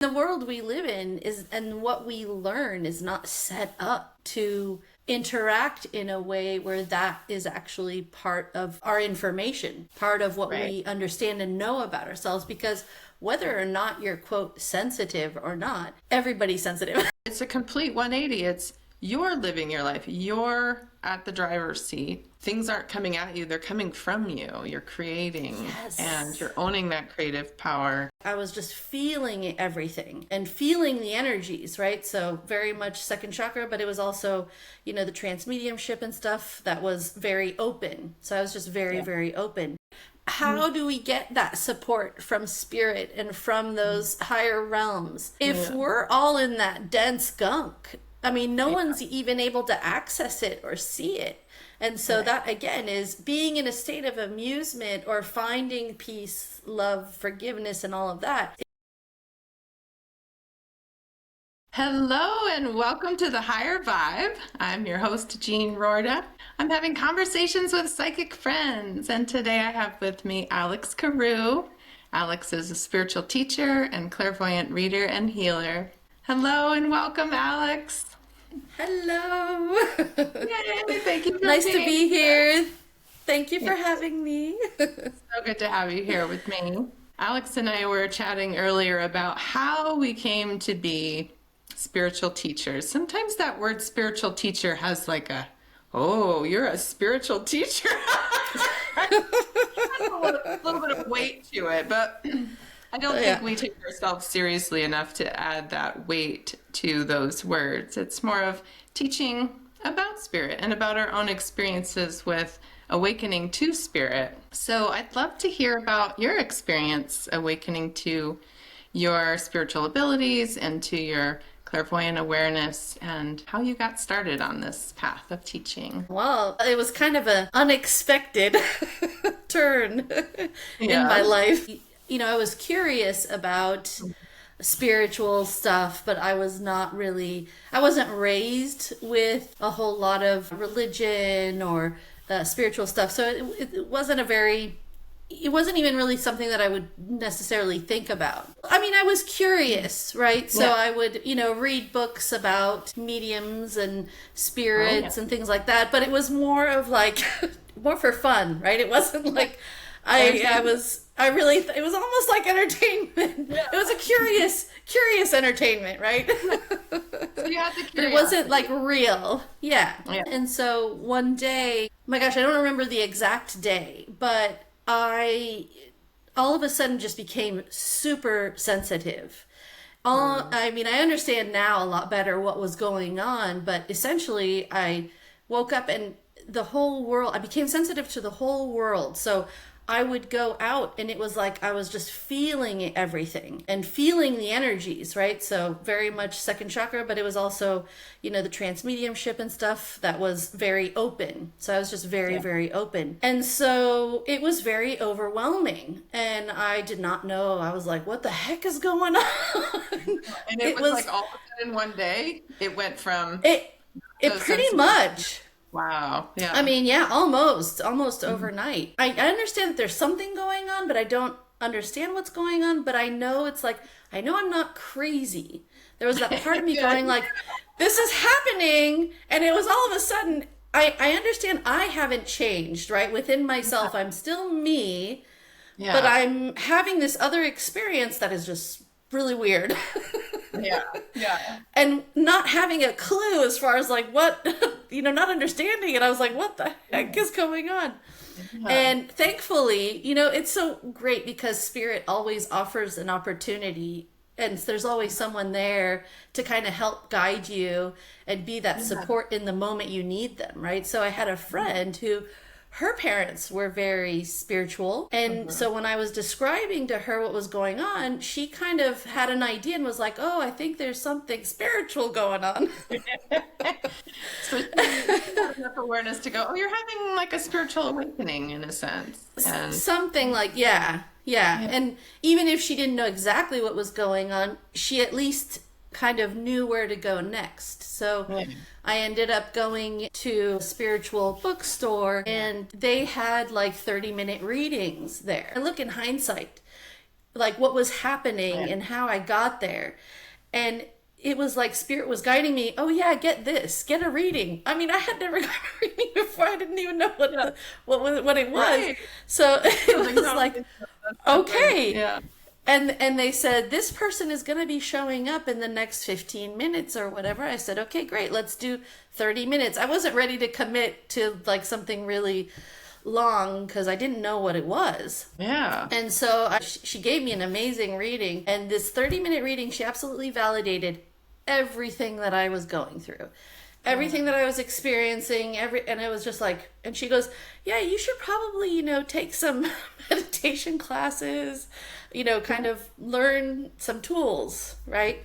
The world we live in is, and what we learn is not set up to interact in a way where that is actually part of our information, part of what Right. we understand and know about ourselves. Because whether or not you're, quote, sensitive or not, everybody's sensitive. It's a complete 180. It's you're living your life. You're at the driver's seat. Things aren't coming at you, they're coming from you. You're creating and Yes. you're owning that creative power. I was just feeling everything and feeling the energies, right? So very much second chakra, but it was also, the transmediumship and stuff that was very open. So I was just very, Yeah. very open. How do we get that support from spirit and from those higher realms if Yeah. we're all in that dense gunk? I mean, no Yeah. one's even able to access it or see it. And so Right. that again is being in a state of amusement or finding peace, love, forgiveness, and all of that. Hello and welcome to the Higher Vibe. I'm your host, Jean Roorda. I'm having conversations with psychic friends, and today I have with me Alex Carrou. Alex is a spiritual teacher and clairvoyant reader and healer. Hello and welcome, Alex. Hello. Yay, thank you for Nice to being be here. here. Thank you for It's having me. so good to have you here with me. Alex and I were chatting earlier about how we came to be spiritual teachers. Sometimes that word spiritual teacher has like a, oh, you're a spiritual teacher. Has a little bit of weight to it, but I don't think Yeah. we take ourselves seriously enough to add that weight to those words. It's more of teaching about spirit and about our own experiences with awakening to spirit. So I'd love to hear about your experience awakening to your spiritual abilities and to your clairvoyant awareness and how you got started on this path of teaching. Well, it was kind of an unexpected turn in my Yeah. life. I was curious about spiritual stuff, but I wasn't raised with a whole lot of religion or spiritual stuff. So it wasn't even really something that I would necessarily think about. I mean, I was curious, right? So Yeah. I would, read books about mediums and Oh, yeah. spirits and things like that, but it was more of like, more for fun, right? It wasn't like, I I understand. was, I really, it was almost like entertainment. Yeah. It was a curious entertainment, right? So you had the But it wasn't curiosity. like real. Yeah. Yeah. And so one day, my gosh, I don't remember the exact day, but I all of a sudden just became super sensitive. Mm. I mean, I understand now a lot better what was going on, but essentially I woke up and I became sensitive to the whole world. So I would go out and it was like I was just feeling everything and feeling the energies, right? So very much second chakra, but it was also, the transmediumship and stuff that was very open. So I was just very, Yeah. very open. And so it was very overwhelming. And I did not know. I was like, what the heck is going on? And it It was was, like all of a sudden one day, it went from it, it those pretty sensations. much. Wow. I Yeah. mean, yeah, almost Mhm. overnight. I understand that there's something going on, but I don't understand what's going on. But I know it's like, I know I'm not crazy. There was that part of me Good. going like, this is happening. And it was all of a sudden, I understand I haven't changed, right? Within myself, I'm still me, but Yeah. I'm having this other experience that is just really weird. Yeah. Yeah. And not having a clue as far as like what, not understanding it. I was like, what the heck is going on? Yeah. And thankfully, it's so great because spirit always offers an opportunity and there's always someone there to kind of help guide you and be that Yeah. support in the moment you need them, right? So I had a friend who her parents were very spiritual. And Mhm. so when I was describing to her what was going on, she kind of had an idea and was like, oh, I think there's something spiritual going on. So she had enough awareness to go, oh, you're having like a spiritual awakening in a sense. And Something like, yeah, yeah. yeah. And even if she didn't know exactly what was going on, she at least kind of knew where to go next. So Yeah. I ended up going to a spiritual bookstore and they had like 30-minute readings there. I look in hindsight, like what was happening Right. and how I got there. And it was like spirit was guiding me. Oh yeah, get this, get a reading. I mean, I had never gotten a reading before. I didn't even know Yeah. what it was. Right. So So it like, was no, like, that's something. okay. Yeah. And they said this person is going to be showing up in the next 15 minutes or whatever. I said, okay, great, let's do 30 minutes. I wasn't ready to commit to like something really long because I didn't know what it was. Yeah. And so she gave me an amazing reading. And this 30-minute reading, she absolutely validated everything that I was going through, everything that I was experiencing, and it was just like, and she goes, yeah, you should probably, take some meditation classes, kind of learn some tools, right?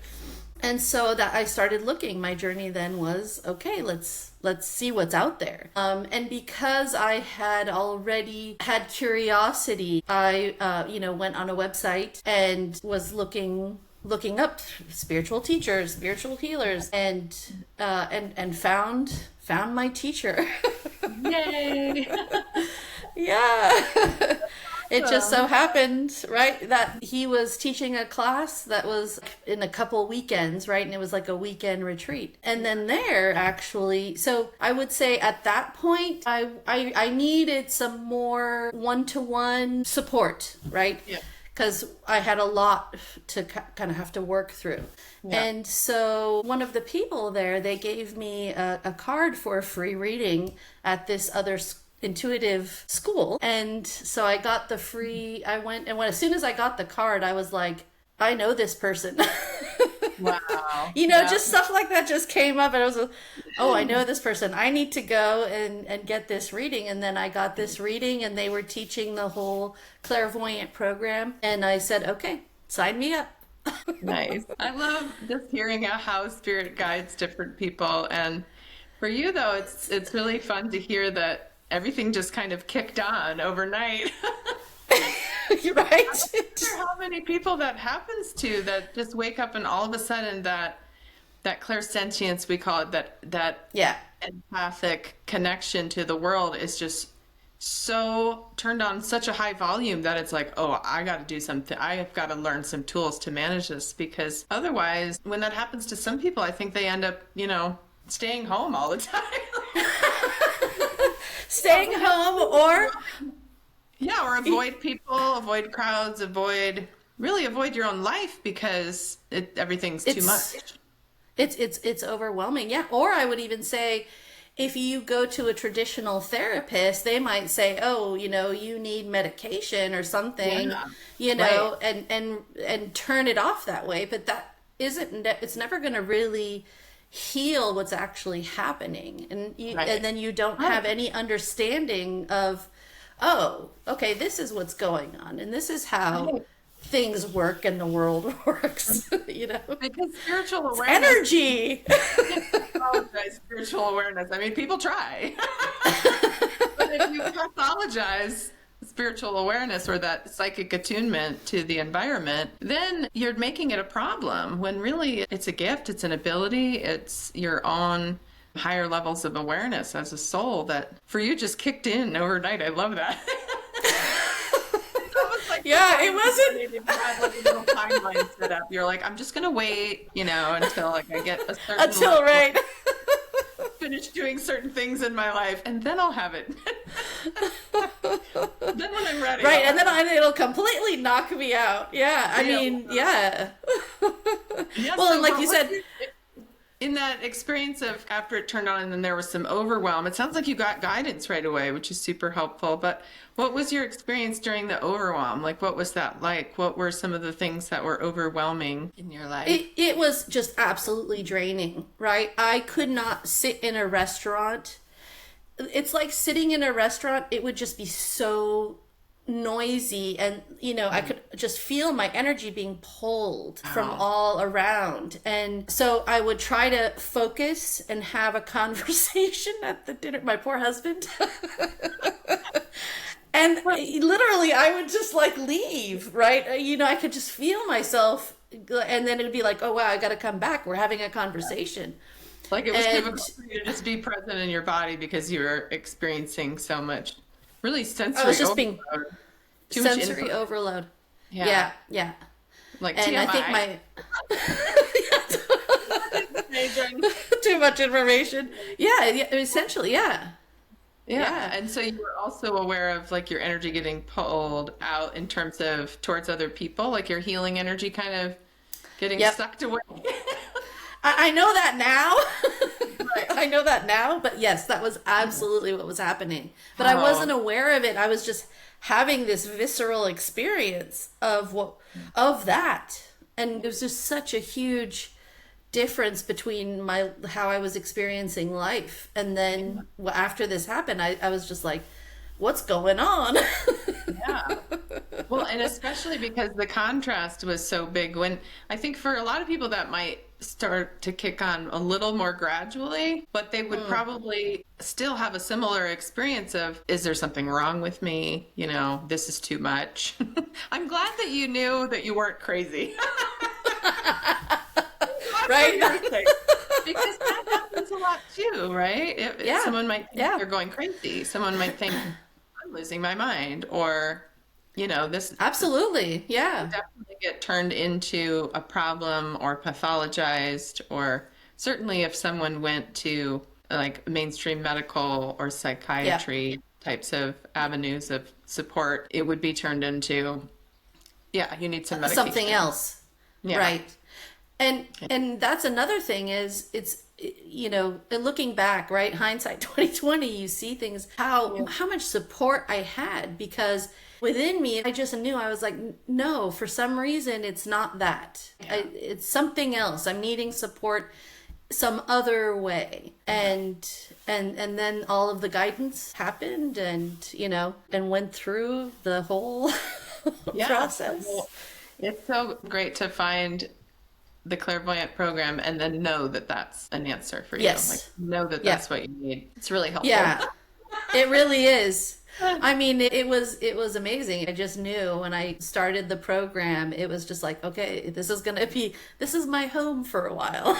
And so that I started looking. My journey then was, okay, let's see what's out there. And because I had already had curiosity, I went on a website and was looking up spiritual teachers, spiritual healers, and found my teacher. Yay. Yeah. It just so happened, right, that he was teaching a class that was in a couple weekends, right? And it was like a weekend retreat. And then there actually, so I would say at that point, I needed some more one-to-one support, right? Yeah. Because I had a lot to kind of have to work through. Yeah. And so one of the people there, they gave me a card for a free reading at this other intuitive school. And so I got the free, I went, and as soon as I got the card, I was like, I know this person. Wow. Just stuff like that just came up, and I was like, oh, I know this person. I need to go and get this reading. And then I got this reading, and they were teaching the whole clairvoyant program. And I said, okay, sign me up. Nice. I love just hearing how spirit guides different people. And for you, though, it's really fun to hear that everything just kind of kicked on overnight. You're right. I wonder how many people that happens to, that just wake up and all of a sudden that clairsentience, we call it, that Yeah. empathic connection to the world is just so turned on such a high volume that it's like, oh, I got to do something. I have got to learn some tools to manage this, because otherwise, when that happens to some people, I think they end up, staying home all the time. Staying home or Yeah, or avoid people, avoid crowds, avoid your own life because everything's too much. It's overwhelming. Yeah. Or I would even say, if you go to a traditional therapist, they might say, oh, you need medication or something, Right. and turn it off that way. But that it's never going to really heal what's actually happening. Right. And then you don't have any understanding of, oh, okay, this is what's going on, and this is how Right. things work and the world works. Because spiritual It's awareness, energy. spiritual awareness. I mean, people try. But if you pathologize spiritual awareness or that psychic attunement to the environment, then you're making it a problem when really it's a gift, it's an ability, it's your own higher levels of awareness as a soul that for you just kicked in overnight. I love that. It's almost like Yeah, it wasn't. if you had like a little timeline set up. You're like, I'm just gonna wait, until like I get a certain Until level, right. finish doing certain things in my life, and then I'll have it. Then when I'm ready, Right, I'll and then have it'll completely knock me out. Yeah, I Yeah. mean, yeah. it. Yeah, Well, so and like what you was said, in that experience of after it turned on and then there was some overwhelm, it sounds like you got guidance right away, which is super helpful. But what was your experience during the overwhelm? Like, what was that like? What were some of the things that were overwhelming in your life? it was just absolutely draining, right? I could not sit in a restaurant. It's like sitting in a restaurant, it would just be so noisy, and I could just feel my energy being pulled from Wow. all around. And so I would try to focus and have a conversation at the dinner, my poor husband. And literally I would just like leave, right? I could just feel myself, and then it would be like, oh wow, I got to come back, we're having a conversation. Like, it was And difficult for you to just be present in your body because you were experiencing so much really I sensory was just being overload. Too much sensory info. overload. Yeah. Yeah, yeah. Like And I think TMI. my Amazing. too much information. Yeah, yeah, essentially, yeah. Yeah. Yeah. And so you were also aware of like your energy getting pulled out in terms of towards other people, like your healing energy kind of getting Yep. sucked away. I know that Right. now. I know that now, but yes, that was absolutely what was happening. But I wasn't Wow. aware of it. I was just having this visceral experience of of that. And it was just such a huge difference between my how I was experiencing life. And then after this happened, I was just like, what's going on? Yeah. Well, and especially because the contrast was so big when I think for a lot of people that might start to kick on a little more gradually, but they would probably still have a similar experience of, is there something wrong with me? You know, this is too much. I'm glad that you knew that you weren't crazy. Right? Because that happens a lot too, right? Yeah. Someone might think Yeah. you're going crazy. Someone might think I'm losing my mind, or this Absolutely. Yeah. definitely get turned into a problem or pathologized, or certainly if someone went to like mainstream medical or Yeah. psychiatry types of avenues of support, it would be turned into, yeah, you need some Something medication. else. Yeah. Right. And that's another thing is it's looking back, right, hindsight 2020, you see things how much support I had, because within me I just knew, I was like, no, for some reason it's not that. It's something else. I'm needing support some other way. And then all of the guidance happened, and went through the whole Yeah. process. Well, it's so great to find the clairvoyant program and then know that that's an answer for you. Like, Yes. know that Yeah. that's what you need. It's really helpful. Yeah. It really is. I mean, it was amazing. I just knew when I started the program, it was just like, okay, this is my home for a while.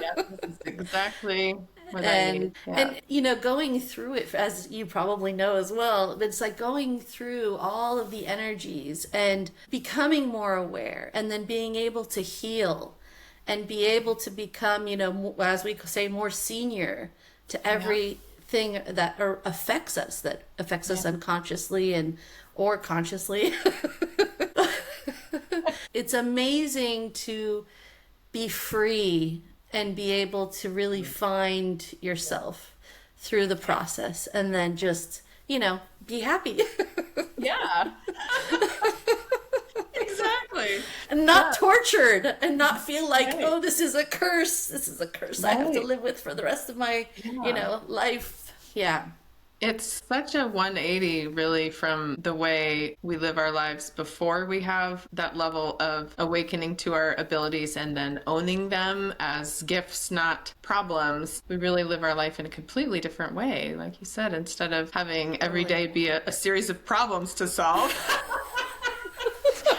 Yeah, this is exactly what I need. And Yeah. going through it, as you probably know as well, it's like going through all of the energies and becoming more aware, and then being able to heal and be able to become, as we say, more senior to everything that affects us unconsciously and or consciously. It's amazing to be free and be able to really find yourself through the process, and then just, be happy. Yeah. Exactly. And not Yeah. tortured, and not feel like, Right. oh, this is a curse. This is a curse I have to Right. live with for the rest of my, Yeah. life. Yeah. It's such a 180, really, from the way we live our lives before we have that level of awakening to our abilities and then owning them as gifts, not problems. We really live our life in a completely different way. Like you said, instead of having every day be a series of problems to solve.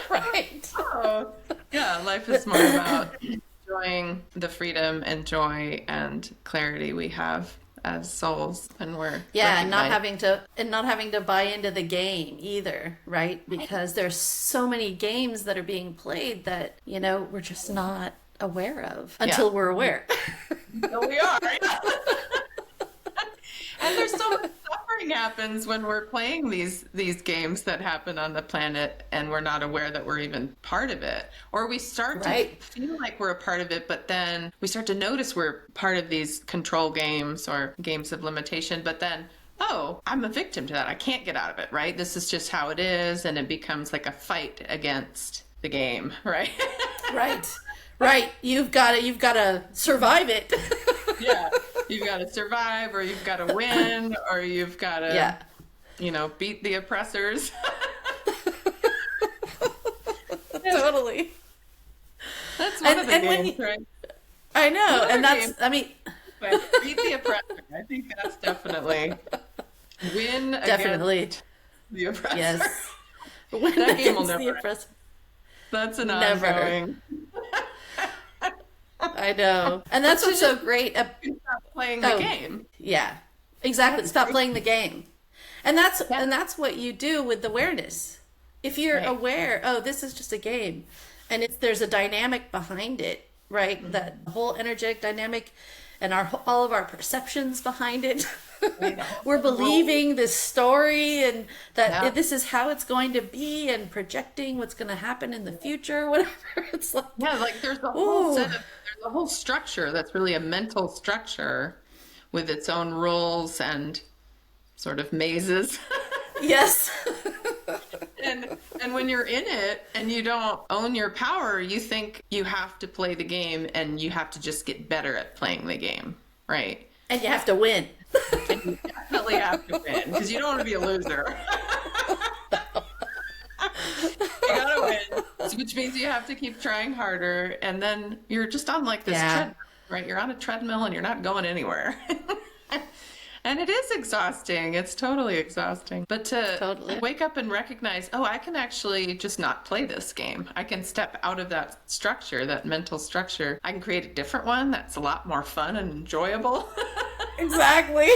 Right. Oh, yeah, life is more about enjoying the freedom and joy and clarity we have as souls when we're Yeah, and recognized. not having to buy into the game either, right? Because there's so many games that are being played that, we're just not aware of Yeah. until we're aware. No, we are. And there's so much suffering happens when we're playing these games that happen on the planet and we're not aware that we're even part of it. Or we start Right. to feel like we're a part of it, but then we start to notice we're part of these control games or games of limitation, but then, oh, I'm a victim to that. I can't get out of it, right? This is just how it is, and it becomes like a fight against the game, right? Right. Right. You've got to survive it. Yeah. You've got to survive, or you've got to win, or you've got to, Yeah. beat the oppressors. Totally. That's one of the And when games, right? I know, Another and game, I mean, but beat the oppressor. I think that's definitely win definitely. against the oppressor. Yes. When That game will against the never end. oppressor. That's an Never. ongoing. I know. And that's what's so great. You stop playing the Oh. game. Yeah. Exactly. Stop playing the game. And that's what you do with awareness. If you're Right. aware, oh, this is just a game, and there's a dynamic behind it, right? That whole energetic dynamic, and all of our perceptions behind it. Right. We're believing this story, and that Yeah. this is how it's going to be, and projecting what's going to happen in the future, whatever. It's like, Yeah, like there's a ooh, there's a whole structure that's really a mental structure with its own rules and sort of mazes. yes. And when you're in it and you don't own your power, you think you have to play the game and you have to just get better at playing the game, right? And you have to win. And you definitely have to win because you don't want to be a loser. You gotta win, which means you have to keep trying harder, and then you're just on like this Yeah. treadmill, right? You're on a treadmill and you're not going anywhere. And it is exhausting. It's totally exhausting. But to Totally. wake up and recognize, oh, I can actually just not play this game. I can step out of that structure, that mental structure. I can create a different one that's a lot more fun and enjoyable. Exactly.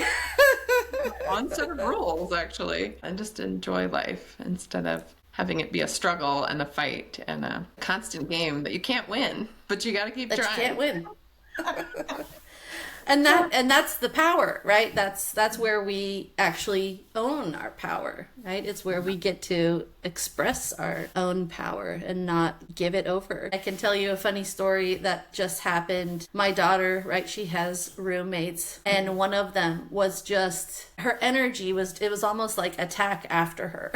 One set of rules, actually, and just enjoy life instead of having it be a struggle and a fight and a constant game that you can't win, but you got to keep That you trying. can't win. And that's the power, right? That's where we actually own our power, right? It's where we get to express our own power and not give it over. I can tell you a funny story that just happened. My daughter, right, she has roommates, and one of them was just, her energy was, it was almost like attack after her.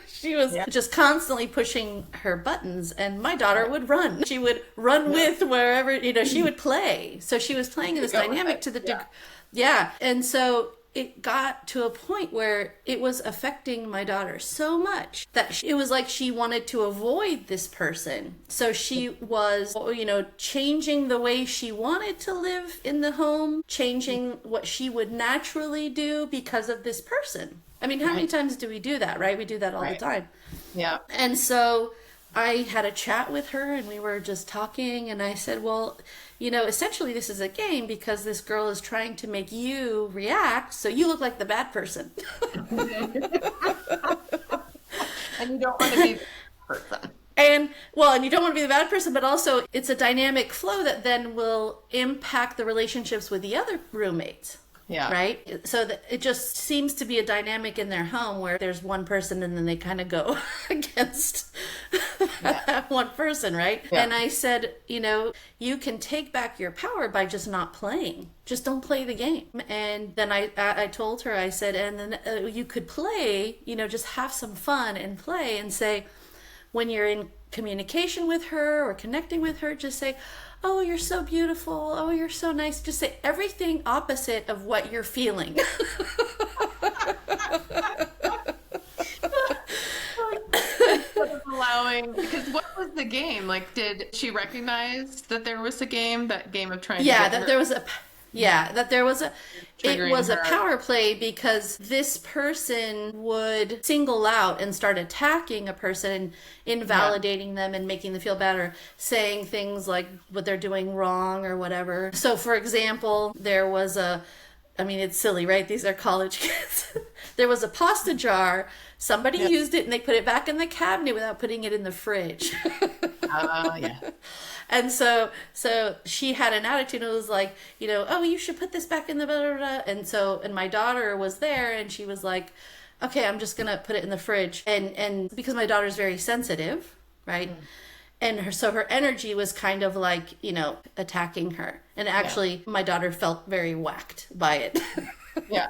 She was just constantly pushing her buttons, and my daughter would run. She would run with wherever, she would play. So she was playing in this dynamic to the yeah. And so it got to a point where it was affecting my daughter so much that it was like she wanted to avoid this person. So she was, changing the way she wanted to live in the home, changing what she would naturally do because of this person. I mean, how many times do we do that, right? We do that all the time. Yeah. And so I had a chat with her, and we were just talking, and I said, well, essentially this is a game because this girl is trying to make you react, so you look like the bad person. And you don't want to be the person. And you don't want to be the bad person, but also it's a dynamic flow that then will impact the relationships with the other roommates. Yeah. Right? So that it just seems to be a dynamic in their home where there's one person and then they kind of go against that one person, right? Yeah. And I said, you can take back your power by just not playing. Just don't play the game. And then I told her, I said, and then you could play, just have some fun and play and say, when you're in communication with her or connecting with her, just say, oh, you're so beautiful. Oh, you're so nice. Just say everything opposite of what you're feeling. Allowing, because what was the game? Like, did she recognize that there was a game, that game of trying Yeah, to get that her? there was a it Triggering was a her. power play because this person would single out and start attacking a person and invalidating them and making them feel better, saying things like what they're doing wrong or whatever. So for example, there was it's silly, right? These are college kids. There was a pasta jar. Somebody used it and they put it back in the cabinet without putting it in the fridge. Yeah. And so she had an attitude. It was like, oh, you should put this back in the blah, blah, blah. And my daughter was there, and she was like, okay, I'm just gonna put it in the fridge. And because my daughter's very sensitive, right? And her energy was kind of like, attacking her. And actually, my daughter felt very whacked by it. Yeah.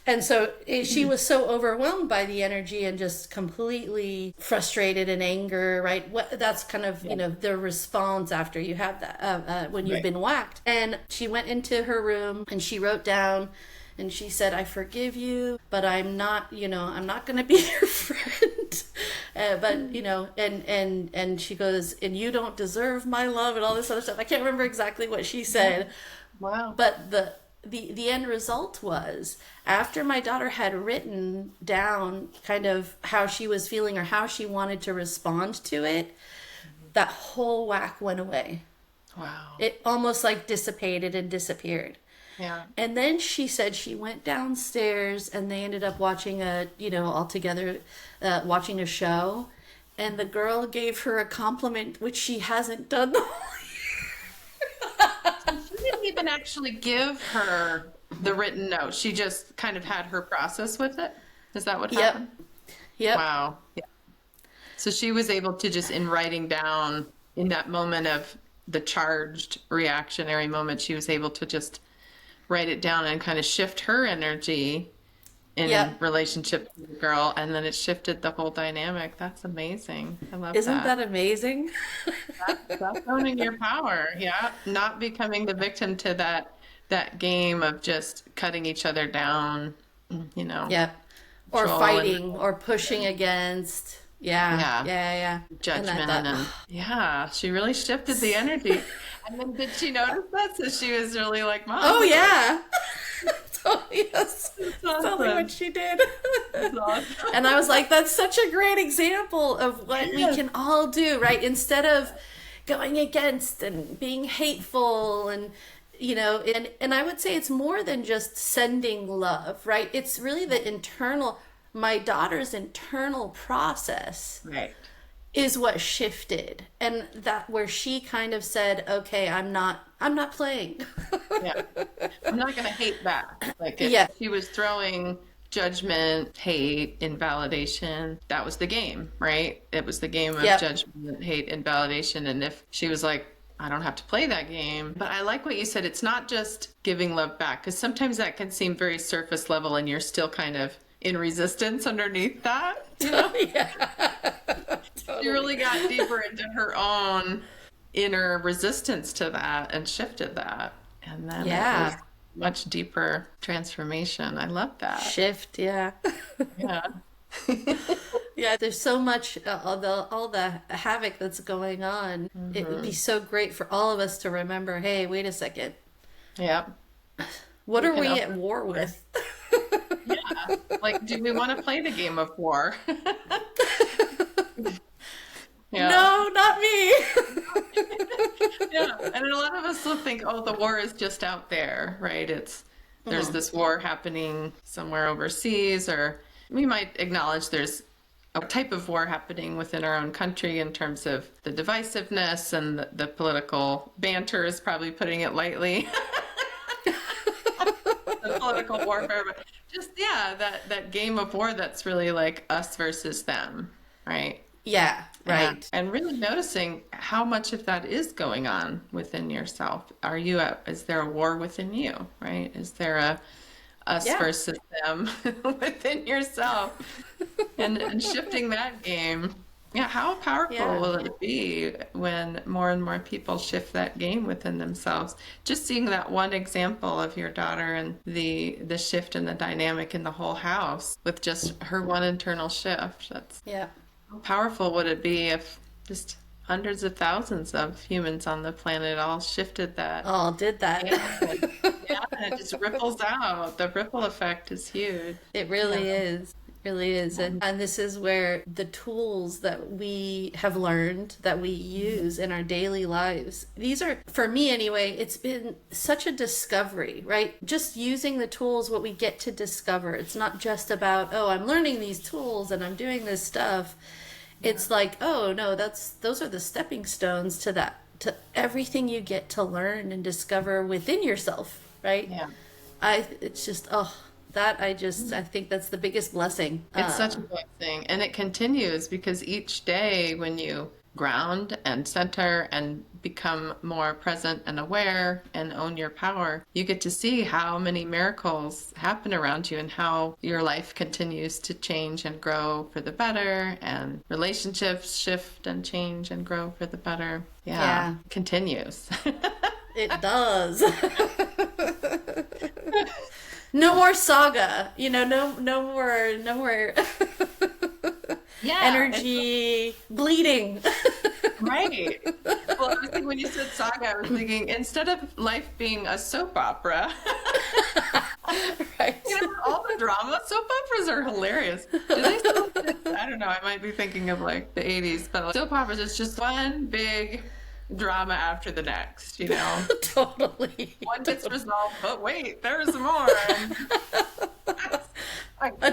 And so she was so overwhelmed by the energy and just completely frustrated and anger, right? That's kind of, the response after you have that, when you've been whacked. And she went into her room and she wrote down and she said, I forgive you, but I'm not going to be your friend. And she goes, and you don't deserve my love and all this other stuff. I can't remember exactly what she said. Wow. But the end result was, after my daughter had written down kind of how she was feeling or how she wanted to respond to it, that whole whack went away. Wow. It almost like dissipated and disappeared. Yeah. And then she said she went downstairs and they ended up watching all together, watching a show. And the girl gave her a compliment, which she hasn't done. She didn't even actually give her the written note. She just kind of had her process with it. Is that what Yep. happened? Yep. Wow. Yeah. So she was able to just, in writing down in that moment of the charged reactionary moment, she was able to just write it down and kind of shift her energy in Yep. relationship to the girl, and then it shifted the whole dynamic. That's amazing. I love Isn't that. that amazing? That's owning your power. Yeah. Not becoming the victim to that game of just cutting each other down, you know, Yep. Or control and fighting or pushing against. Yeah. yeah, Yeah. Yeah. And I judgment thought, and yeah, she really shifted the energy. And then did she notice that? So she was really like, Mom, oh, yeah. Oh, yes. that's Totally awesome. what she did. That's awesome. And I was like, that's such a great example of what we Yes. can all do, right? Instead of going against and being hateful and and I would say it's more than just sending love, right? It's really the internal, my daughter's internal process Right. is what shifted. And that where she kind of said, okay, I'm not playing. Yeah. I'm not going to hate back. Like if Yeah. she was throwing judgment, hate, invalidation, that was the game, right? It was the game of Yep. judgment, hate, invalidation. And if she was like, I don't have to play that game. But I like what you said. It's not just giving love back, because sometimes that can seem very surface level and you're still kind of in resistance underneath that. You know? Yeah. She really got deeper into her own inner resistance to that and shifted that. And then it was Yeah. much deeper transformation. I love that. Shift, yeah. Yeah. Yeah, there's so much all the havoc that's going on. It would be so great for all of us to remember, hey, wait a second. Yep. What We are can we open at war with? Yeah. Like, do we want to play the game of war? Yeah. No, not me. Yeah. And a lot of us will think, oh, the war is just out there, right? There's this war happening somewhere overseas, or we might acknowledge there's a type of war happening within our own country in terms of the divisiveness and the political banter is probably putting it lightly. The political warfare, but just, yeah, that game of war that's really like us versus them, right? Yeah, right. And really noticing how much of that is going on within yourself. Is there a war within you, right? Is there a us Yeah. versus them within yourself? And shifting that game. Yeah, how powerful Yeah. will it be when more and more people shift that game within themselves? Just seeing that one example of your daughter and the shift in the dynamic in the whole house with just her one internal shift. That's Yeah. how powerful would it be if just hundreds of thousands of humans on the planet all shifted that? All did that. Yeah, and it just ripples out. The ripple effect is huge. It really is. It really is. And this is where the tools that we have learned that we use in our daily lives, these are, for me anyway, it's been such a discovery, right? Just using the tools, what we get to discover. It's not just about, oh, I'm learning these tools and I'm doing this stuff. It's like, oh no, those are the stepping stones to that, to everything you get to learn and discover within yourself, right? Yeah. It's just, I think that's the biggest blessing. It's such a blessing. And it continues because each day when you ground and center and become more present and aware and own your power, you get to see how many miracles happen around you and how your life continues to change and grow for the better, and relationships shift and change and grow for the better. Yeah. It continues. It does. No more saga, no more Yeah. energy bleeding. Right. Well, I was thinking when you said saga, I was thinking instead of life being a soap opera, Right. all the drama, soap operas are hilarious. Do they still exist? I don't know. I might be thinking of like the 80s, but like, soap operas, it's just one big drama after the next, you know? Totally. One gets resolved, but wait, there's more. And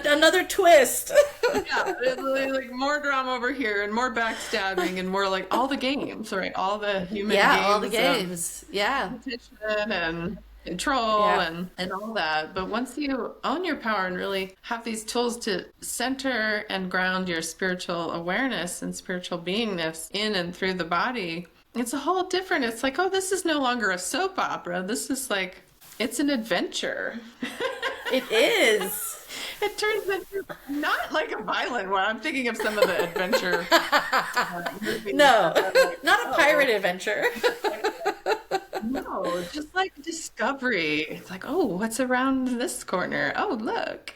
Another twist. yeah, it's like more drama over here and more backstabbing and more like all the games, right? All the human Yeah, games all the of games. Yeah. competition and control Yeah. and all that. But once you own your power and really have these tools to center and ground your spiritual awareness and spiritual beingness in and through the body, it's a whole different, it's like, oh, this is no longer a soap opera. This is like, it's an adventure. It is. It turns into not like a violent one. I'm thinking of some of the adventure movies. No, Like, not a pirate adventure. no, just like discovery. It's like, oh, what's around this corner? Oh, look.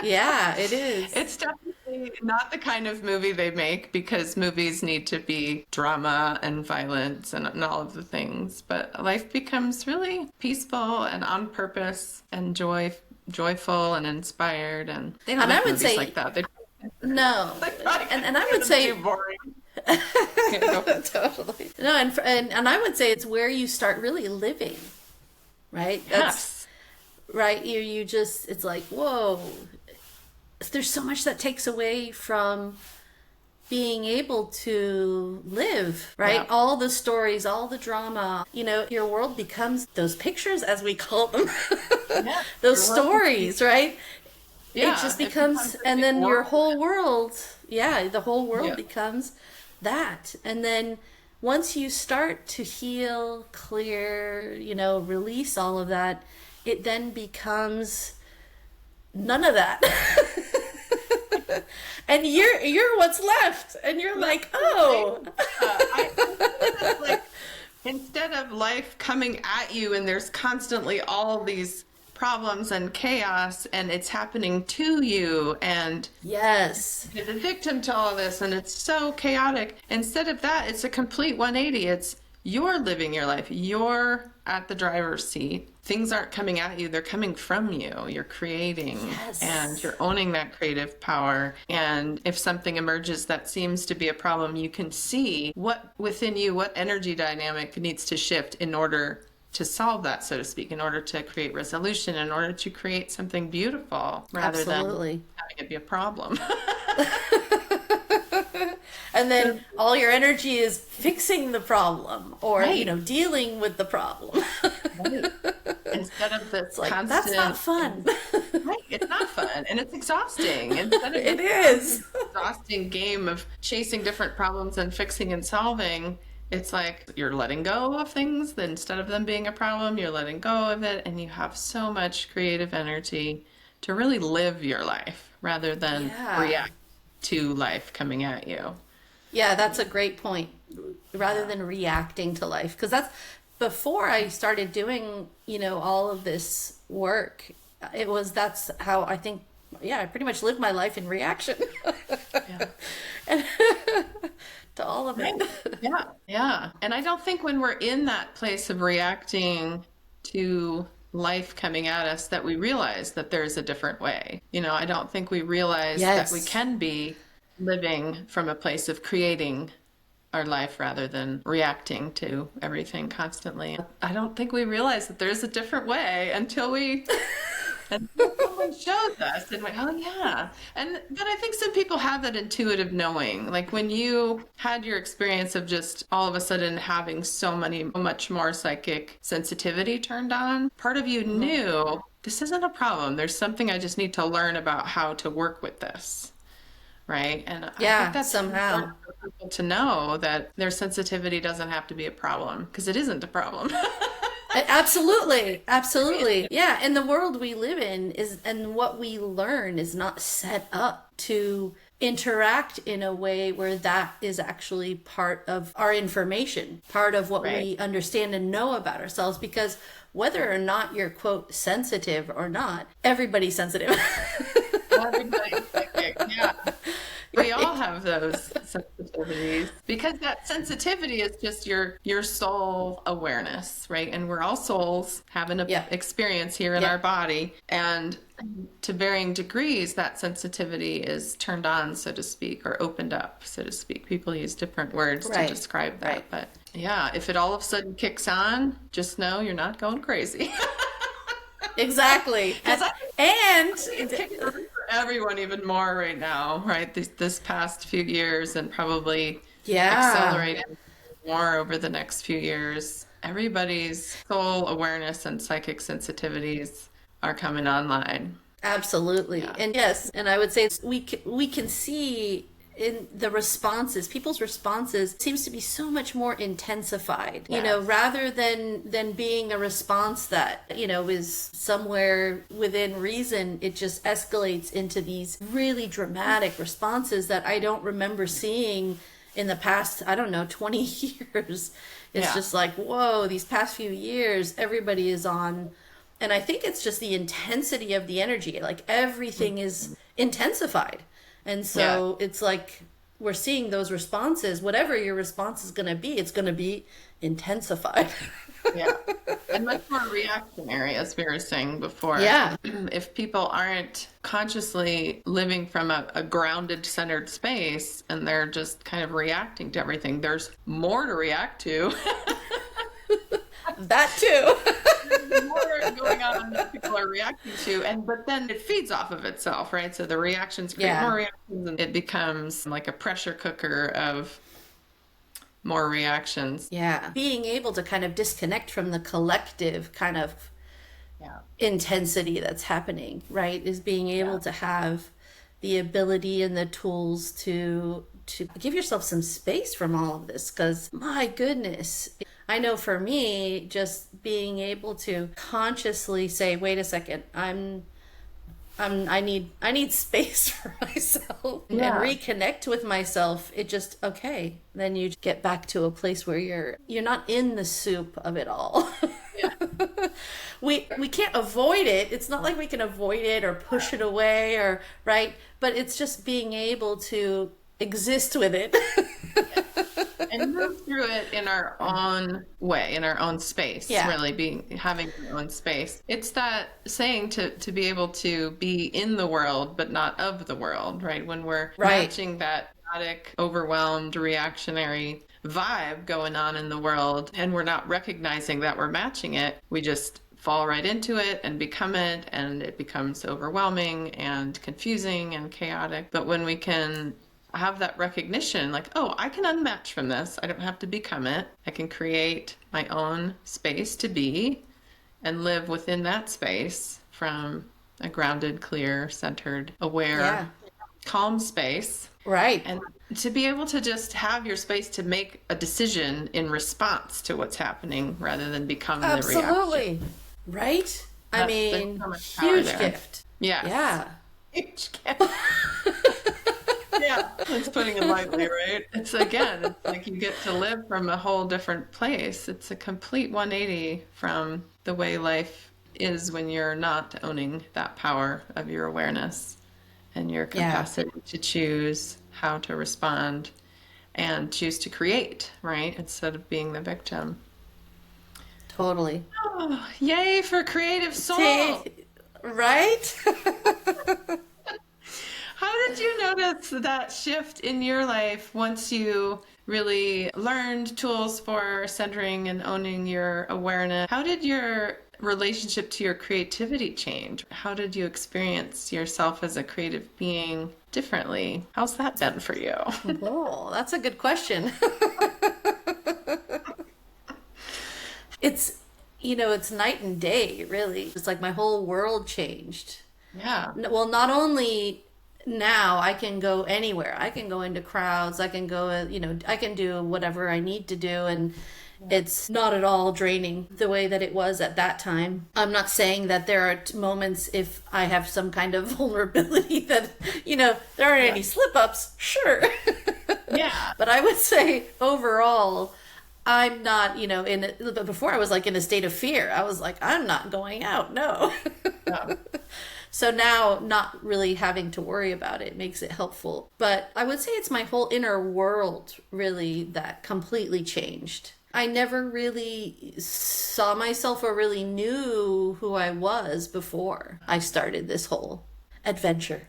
Yeah, it is. It's definitely not the kind of movie they make because movies need to be drama and violence and all of the things. But life becomes really peaceful and on purpose and joyful and inspired. And they don't And I make would movies say like that. They no. And I would say too boring. totally. No, and I would say it's where you start really living, right? Yes. Right. You just, it's like, whoa, there's so much that takes away from being able to live, right? Yeah. All the stories, all the drama, your world becomes those pictures, as we call them, Yeah. those Your world stories, right? Yeah, It just it becomes, becomes a and big then your world. whole world, the whole world Yeah. becomes that. And then once you start to heal, clear, release all of that, it then becomes none of that. And you're what's left. And you're like, oh. It's like instead of life coming at you and there's constantly all these problems and chaos and it's happening to you and Yes. you're the victim to all this and it's so chaotic. Instead of that, it's a complete 180. It's you're living your life. You're at the driver's seat. Things aren't coming at you. They're coming from you. You're creating Yes. and you're owning that creative power. And if something emerges that seems to be a problem, you can see what within you, what energy dynamic needs to shift in order to solve that, so to speak, in order to create resolution, in order to create something beautiful rather Absolutely. than having it be a problem. And then all your energy is fixing the problem or, Right. dealing with the problem. Right. Instead of this Like, constant, that's not fun. right, it's not fun and it's exhausting. Instead of It this is. exhausting game of chasing different problems and fixing and solving, it's like you're letting go of things. Then instead of them being a problem, you're letting go of it, and you have so much creative energy to really live your life rather than Yeah. react to life coming at you. Yeah, that's a great point. Rather than reacting to life, because that's before I started doing, all of this work. That's how I think. Yeah, I pretty much lived my life in reaction. Yeah. And to all of it. Yeah, yeah. And I don't think when we're in that place of reacting to life coming at us that we realize that there's a different way. I don't think we realize that we Yes. can be living from a place of creating our life rather than reacting to everything constantly. I don't think we realize that there's a different way until someone shows us and we're like, oh yeah. But I think some people have that intuitive knowing. Like when you had your experience of just all of a sudden having so much more psychic sensitivity turned on, part of you knew this isn't a problem. There's something I just need to learn about how to work with this. Right? And I Yeah, think that's somehow. important for people to know that their sensitivity doesn't have to be a problem because it isn't a problem. Absolutely. Absolutely. Yeah. And the world we live in and what we learn is not set up to interact in a way where that is actually part of our information, part of what we Right. understand and know about ourselves, because whether or not you're, quote, sensitive or not, everybody's sensitive. Everybody's psychic, yeah. We all have those sensitivities because that sensitivity is just your soul awareness, right? And we're all souls having an Yeah. experience here in Yeah. our body. And to varying degrees, that sensitivity is turned on, so to speak, or opened up, so to speak. People use different words to Right. describe that. Right. But yeah, if it all of a sudden kicks on, just know you're not going crazy. Exactly. Because it's And kicking on for everyone even more right now, right? This past few years and probably yeah, accelerating more over the next few years. Everybody's soul awareness and psychic sensitivities are coming online. absolutely. Yeah. And yes, and I would say we can see in the responses, people's responses seems to be so much more intensified, Yes. rather than being a response that, is somewhere within reason. It just escalates into these really dramatic responses that I don't remember seeing in the past, I don't know, 20 years. It's Yeah. just like, whoa, these past few years, everybody is on. And I think it's just the intensity of the energy. Like everything is intensified. And Yeah. so it's like we're seeing those responses. Whatever your response is going to be, it's going to be intensified. Yeah. And much more reactionary, as we were saying before. Yeah. If people aren't consciously living from a grounded, centered space and they're just kind of reacting to everything, there's more to react to. That too. There's more going on that people are reacting to, but then it feeds off of itself, right? So the reactions create Yeah. more reactions, and it becomes like a pressure cooker of more reactions. Yeah. Being able to kind of disconnect from the collective kind of Yeah. intensity that's happening, right? Is being able Yeah. to have the ability and the tools to give yourself some space from all of this, because my goodness, I know for me, just being able to consciously say, wait a second, I need space for myself and Yeah. reconnect with myself. It just, okay, then you get back to a place where you're not in the soup of it all. Yeah. We can't avoid it. It's not like we can avoid it or push it away, or right, but it's just being able to exist with it. And move through it in our own way, in our own space, Yeah. really having our own space. It's that saying to be able to be in the world, but not of the world, right? When we're Right. matching that chaotic, overwhelmed, reactionary vibe going on in the world, and we're not recognizing that we're matching it, we just fall right into it and become it, and it becomes overwhelming and confusing and chaotic. But when we can have that recognition, like, oh, I can unmatch from this. I don't have to become it. I can create my own space to be and live within that space from a grounded, clear, centered, aware, Yeah. calm space. Right. And to be able to just have your space to make a decision in response to what's happening rather than become the reaction. Absolutely. Right? I There's mean, so much power huge there. gift. Yes. Yeah. Huge gift. Yeah, that's putting it lightly, right? It's like you get to live from a whole different place. It's a complete 180 from the way life is when you're not owning that power of your awareness and your Yeah. capacity to choose how to respond and choose to create, right? Instead of being the victim. Totally. Oh, yay for creative soul! Right? How did you notice that shift in your life once you really learned tools for centering and owning your awareness? How did your relationship to your creativity change? How did you experience yourself as a creative being differently? How's that been for you? Whoa, that's a good question. It's, it's night and day, really. It's like my whole world changed. Yeah. Well, not only now I can go anywhere. I can go into crowds. I can go, I can do whatever I need to do. And it's not at all draining the way that it was at that time. I'm not saying that there are moments if I have some kind of vulnerability that, there aren't any slip ups. Sure. Yeah. But I would say overall, I'm not, before I was like in a state of fear. I was like, I'm not going out. No. Yeah. So now not really having to worry about it makes it helpful. But I would say it's my whole inner world really that completely changed. I never really saw myself or really knew who I was before I started this whole adventure.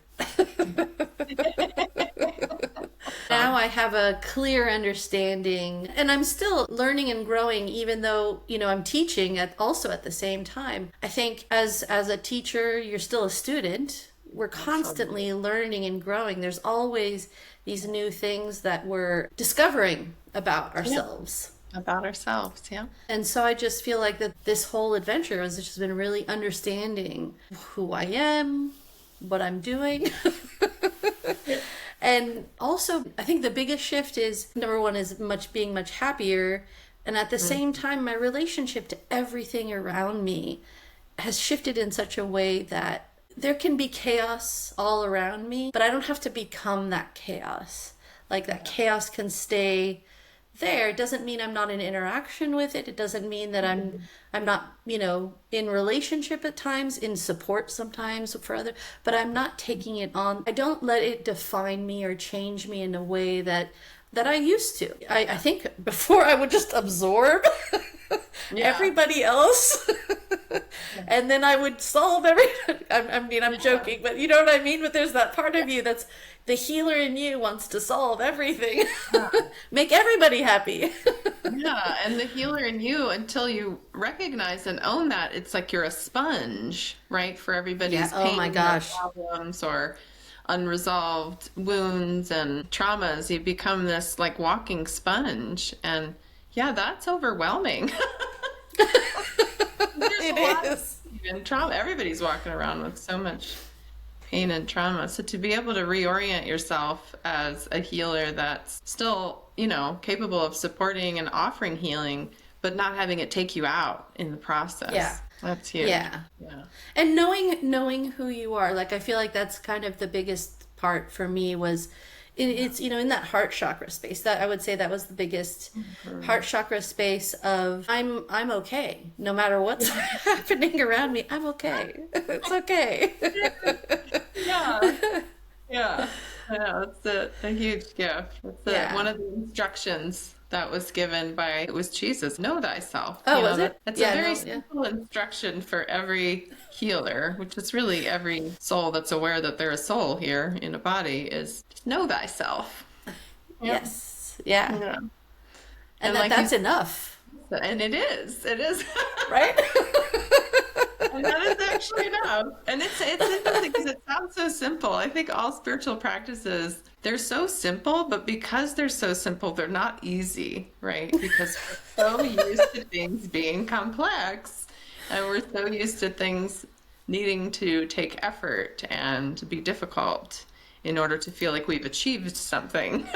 Now I have a clear understanding, and I'm still learning and growing, even though, I'm teaching also at the same time. I think as a teacher, you're still a student. We're constantly learning and growing. There's always these new things that we're discovering about ourselves. Yeah. About ourselves, yeah. And so I just feel like that this whole adventure has just been really understanding who I am, what I'm doing. And also, I think the biggest shift is, number one, is being much happier. And at the same time, my relationship to everything around me has shifted in such a way that there can be chaos all around me, but I don't have to become that chaos. Like that chaos can stay there. It doesn't mean I'm not in interaction with it. It doesn't mean that I'm not, in relationship at times, in support sometimes for other, but I'm not taking it on. I don't let it define me or change me in a way that I used to. I think before I would just absorb everybody else and then I would solve I'm joking, but you know what I mean? But there's that part of you that's the healer in you wants to solve everything. Make everybody happy. Yeah, and the healer in you, until you recognize and own that, it's like you're a sponge, right? For everybody's pain, oh my gosh, or problems, or unresolved wounds and traumas. You become this like walking sponge, and yeah, that's overwhelming. It is. And trauma. Everybody's walking around with so much pain and trauma. So to be able to reorient yourself as a healer that's still, capable of supporting and offering healing, but not having it take you out in the process. Yeah. That's huge. Yeah. And knowing who you are, like I feel like that's kind of the biggest part for me was it's in that heart chakra space. That I would say that was the biggest heart chakra space of I'm okay. No matter what's happening around me, I'm okay. It's okay. Yeah. Yeah. It's a huge gift. It's one of the instructions that was given it was Jesus. Know thyself. Was it? It's a very simple instruction for every healer, which is really every soul that's aware that they're a soul here in a body, is know thyself. Yes. Yeah. And like that's enough. And it is. Right? And that is actually enough. And it's interesting because it sounds so simple. I think all spiritual practices, they're so simple, but because they're so simple, they're not easy, right? Because we're so used to things being complex, and we're so used to things needing to take effort and be difficult in order to feel like we've achieved something.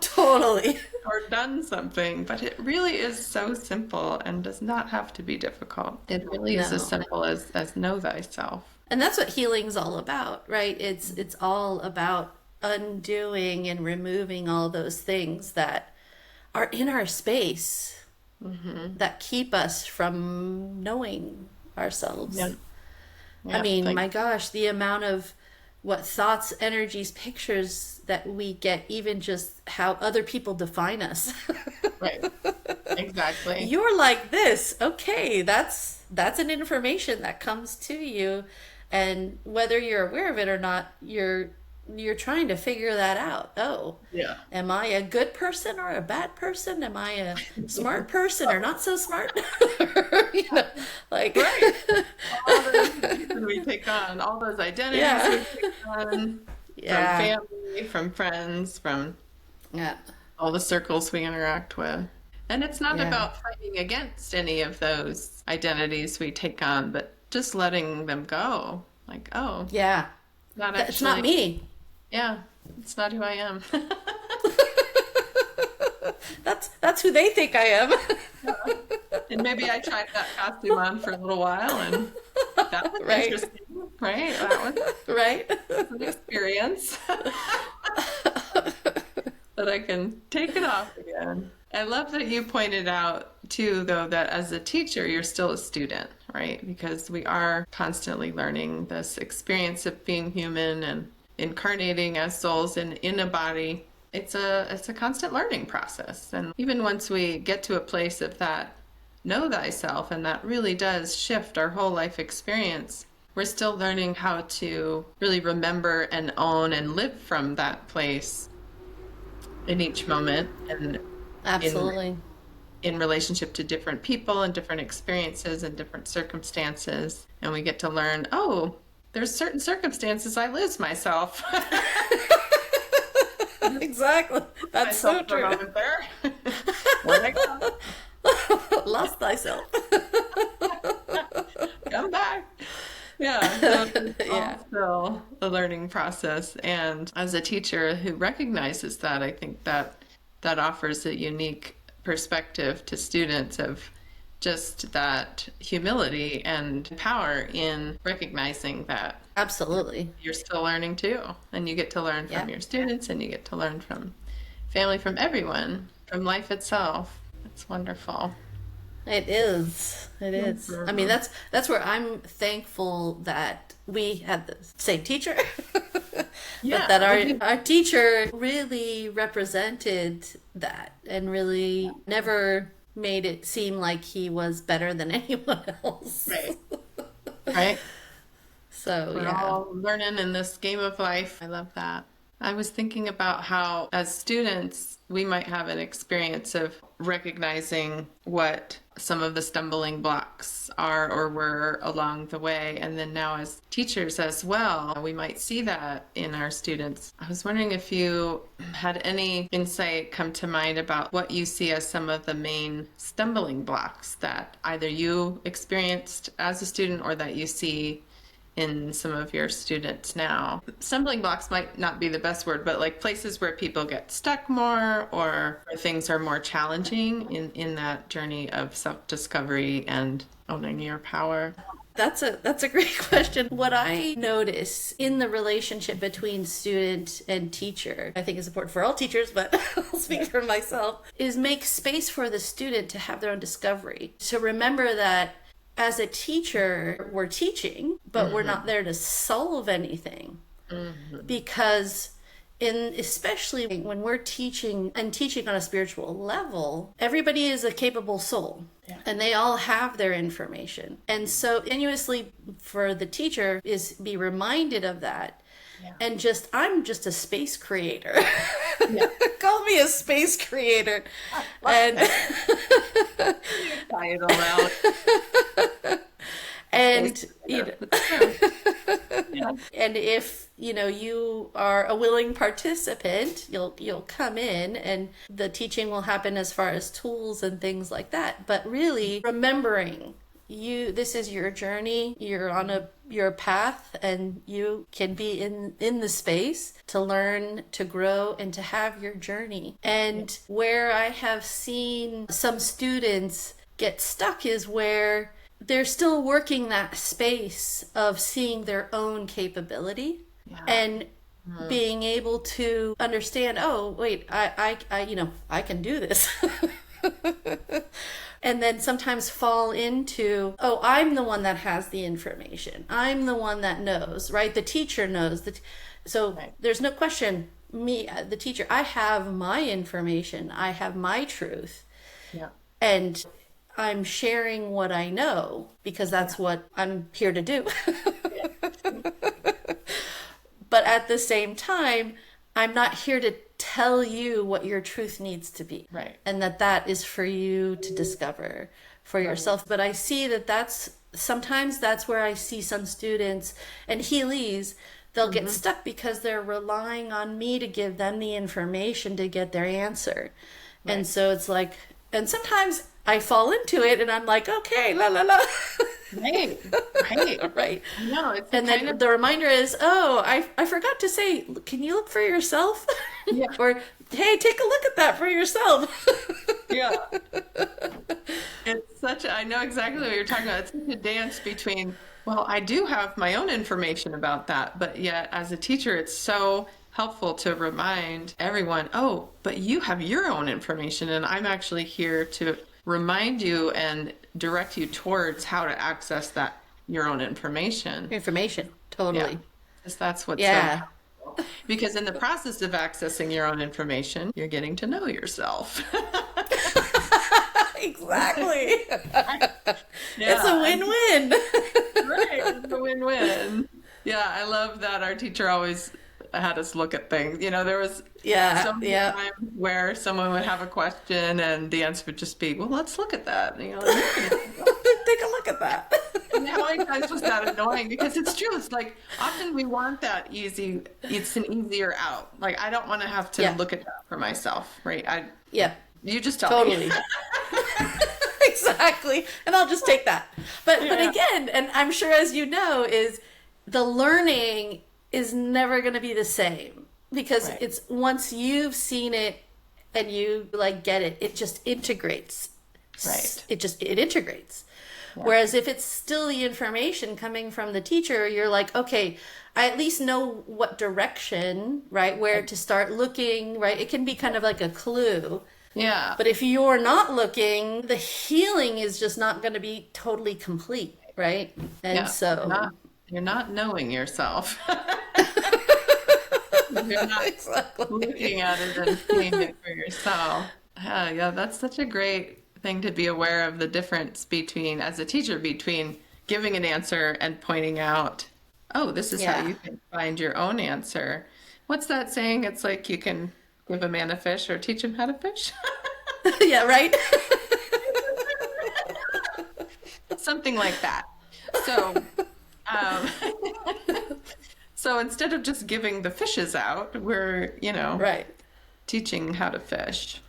Totally. Or done something, but it really is so simple and does not have to be difficult. It really is as simple as know thyself. And that's what healing's all about, right? It's all about undoing and removing all those things that are in our space that keep us from knowing ourselves. Yeah. I mean, my gosh, the amount of thoughts, energies, pictures that we get, even just how other people define us. Right. Exactly. You're like this. Okay, that's an information that comes to you, and whether you're aware of it or not, you're trying to figure that out. Oh, yeah. Am I a good person or a bad person? Am I a smart person or not so smart? Right. All those we take on, all those identities we take on, from family, from friends, from all the circles we interact with. And it's not about fighting against any of those identities we take on, but just letting them go. Like, oh, yeah, it's not me. Yeah, it's not who I am. That's who they think I am. And maybe I tried that costume on for a little while, and that was interesting, right? That was an experience. But I can take it off again. I love that you pointed out too, though, that as a teacher, you're still a student, right? Because we are constantly learning this experience of being human and incarnating as souls in a body. It's a constant learning process. And even once we get to a place of that know thyself, and that really does shift our whole life experience, we're still learning how to really remember and own and live from that place in each moment and in Absolutely. in relationship to different people and different experiences and different circumstances. And we get to learn, oh, there's certain circumstances I lose myself. Exactly. That's so myself for a true. moment there. Where'd I go? Lost thyself. Come back. Yeah, so it's Yeah. also a learning process. And as a teacher who recognizes that, I think that offers a unique perspective to students of just that humility and power in recognizing that Absolutely. you're still learning too. And you get to learn Yeah. from your students, and you get to learn from family, from everyone, from life itself. It's wonderful. It is. It is. I mean, that's where I'm thankful that we had the same teacher, but Yeah, that we our teacher really represented that and really never made it seem like he was better than anyone else. right. Right. So We're yeah. all learning in this game of life. I love that. I was thinking about how, as students, we might have an experience of recognizing what some of the stumbling blocks are or were along the way. And then now, as teachers as well, we might see that in our students. I was wondering if you had any insight come to mind about what you see as some of the main stumbling blocks that either you experienced as a student or that you see in some of your students now. Stumbling blocks might not be the best word, but like places where people get stuck more or where things are more challenging in that journey of self-discovery and owning your power. That's a great question. What I notice in the relationship between student and teacher, I think is important for all teachers, but I'll speak for myself, is make space for the student to have their own discovery. To remember that as a teacher, we're teaching, but we're not there to solve anything. Because especially when we're teaching and teaching on a spiritual level, everybody is a capable soul. Yeah. And they all have their information. And so continuously for the teacher is be reminded of that. Yeah. And I'm just a space creator. Yeah. Call me a space creator. And title out. And and if you are a willing participant, you'll come in, and the teaching will happen as far as tools and things like that. But really remembering this is your journey, you're on your path, and you can be in the space to learn, to grow, and to have your journey. And where I have seen some students get stuck is where they're still working that space of seeing their own capability and being able to understand, oh wait, I can do this. And then sometimes fall into, oh, I'm the one that has the information, I'm the one that knows, right? The teacher knows that. So there's no question, me, the teacher, I have my information, I have my truth. Yeah. And I'm sharing what I know because that's what I'm here to do. But at the same time, I'm not here to tell you what your truth needs to be. Right. And that is for you to discover for yourself. But I see sometimes that's where I see some students and Heelys, they'll get stuck because they're relying on me to give them the information to get their answer. Right. And so it's like, and sometimes I fall into it and I'm like, okay, la la la. Right. Right. No, it's and then the reminder is, oh, I forgot to say, can you look for yourself? Yeah. Or, hey, take a look at that for yourself. Yeah. I know exactly what you're talking about. It's such a dance between, well, I do have my own information about that, but yet as a teacher, it's so helpful to remind everyone, oh, but you have your own information, and I'm actually here to remind you and direct you towards how to access that your own information. Information, totally. Yeah. Because that's what's so Yeah. powerful. Because in the process of accessing your own information, you're getting to know yourself. Exactly. Yeah. It's a win-win. Right. It's a win-win. Yeah, I love that our teacher always had us look at things. There was so many times where someone would have a question and the answer would just be, well, let's look at that. Take a look at that. And how many times was that annoying? Because it's true. It's like often we want that easy. It's an easier out. Like I don't want to have to look at that for myself, right? You just tell me. Exactly. And I'll just take that. But again, and I'm sure as you know, is the learning is never going to be the same because it's once you've seen it and you like get it, it just integrates. Right. It integrates. Yeah. Whereas if it's still the information coming from the teacher, you're like, okay, I at least know what direction, right, where to start looking, right? It can be kind of like a clue. Yeah. But if you're not looking, the healing is just not going to be totally complete, right? And so you're not knowing yourself. You're not looking at it and seeing it for yourself. Yeah, that's such a great thing to be aware of the difference between, as a teacher, between giving an answer and pointing out, oh, this is how you can find your own answer. What's that saying? It's like you can give a man a fish or teach him how to fish. Yeah, right? Something like that. So, so instead of just giving the fishes out, we're, teaching how to fish.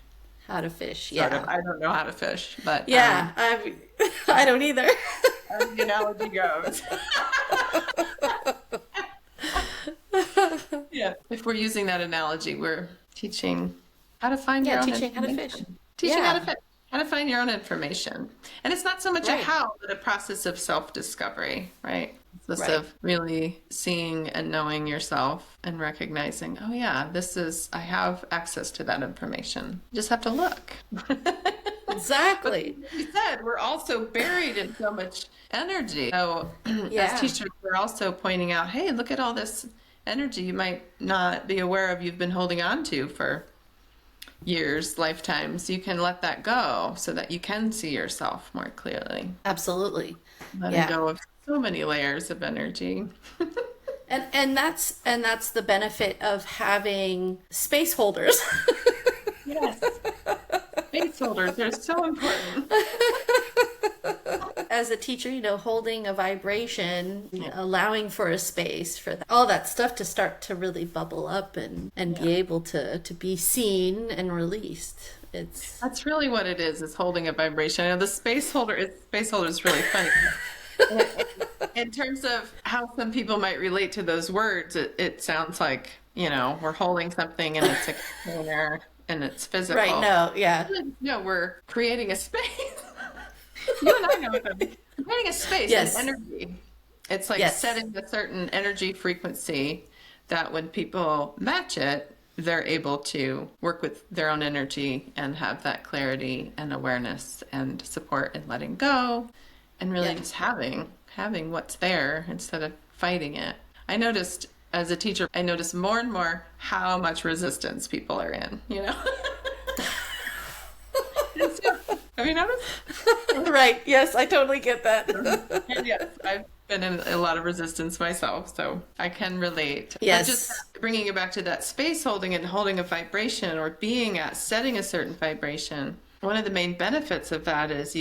How to fish, Sort of. I don't know how to fish, but I don't either. As the analogy goes. Yeah. If we're using that analogy, we're teaching how to find your own teaching how to fish. Teaching how to fish. How to find your own information. And it's not so much a how, but a process of self-discovery, right? It's of really seeing and knowing yourself and recognizing, oh yeah, I have access to that information. You just have to look. Exactly. But like you said, we're also buried in so much energy. So as teachers, we're also pointing out, hey, look at all this energy you might not be aware of you've been holding on to for years, lifetimes. You can let that go so that you can see yourself more clearly. Absolutely. Letting go of so many layers of energy. and that's the benefit of having space holders. Yes. Space holders, they're so important. As a teacher, holding a vibration, allowing for a space for all that stuff to start to really bubble up and be able to be seen and released. That's really what it is holding a vibration. I know the space holder is really funny. In terms of how some people might relate to those words, it sounds like, we're holding something and it's a container and it's physical. Right, No, we're creating a space. You and I know what that means. Creating a space and energy. It's like setting a certain energy frequency that when people match it, they're able to work with their own energy and have that clarity and awareness and support and letting go and really just having what's there instead of fighting it. I noticed as a teacher, more and more how much resistance people are in, Have you noticed? Right. Yes, I totally get that. And yes, I've been in a lot of resistance myself, so I can relate. Yes. But just bringing it back to that space holding and holding a vibration or setting a certain vibration, one of the main benefits of that is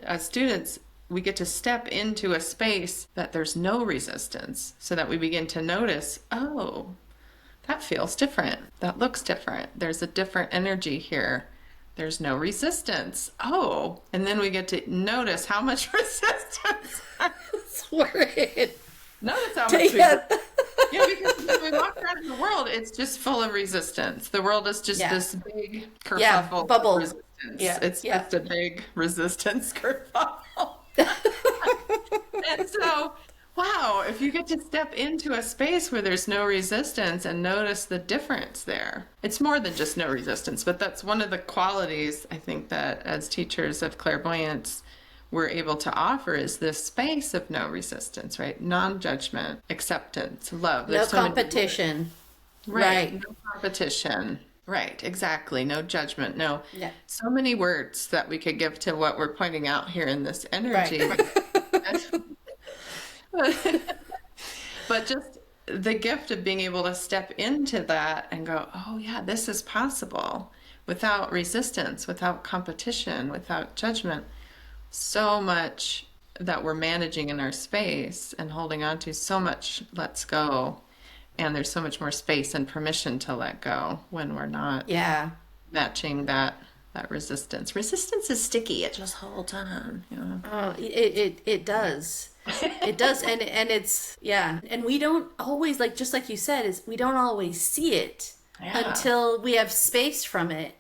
as students, we get to step into a space that there's no resistance so that we begin to notice, oh, that feels different. That looks different. There's a different energy here. There's no resistance. Oh, and then we get to notice how much resistance. Notice how much resistance. Because when we walk around in the world, it's just full of resistance. The world is just this big kerfuffle of resistance. It's just a big resistance kerfuffle. And so wow, if you get to step into a space where there's no resistance and notice the difference there. It's more than just no resistance, but that's one of the qualities I think that as teachers of clairvoyance we're able to offer is this space of no resistance, right? Non-judgment, acceptance, love. No There's so many competition. Right. Right. No competition. Right, exactly. No judgment. No. Yeah. So many words that we could give to what we're pointing out here in this energy. Right. But just the gift of being able to step into that and go, oh, yeah, this is possible without resistance, without competition, without judgment. So much that we're managing in our space and holding on to, so much lets go. And there's so much more space and permission to let go when we're not Yeah. matching that resistance. Resistance is sticky. It just holds on, you know. Oh, it does. It does, and it's, yeah. And we don't always, like, just like you said, is we don't always see it Yeah. until we have space from it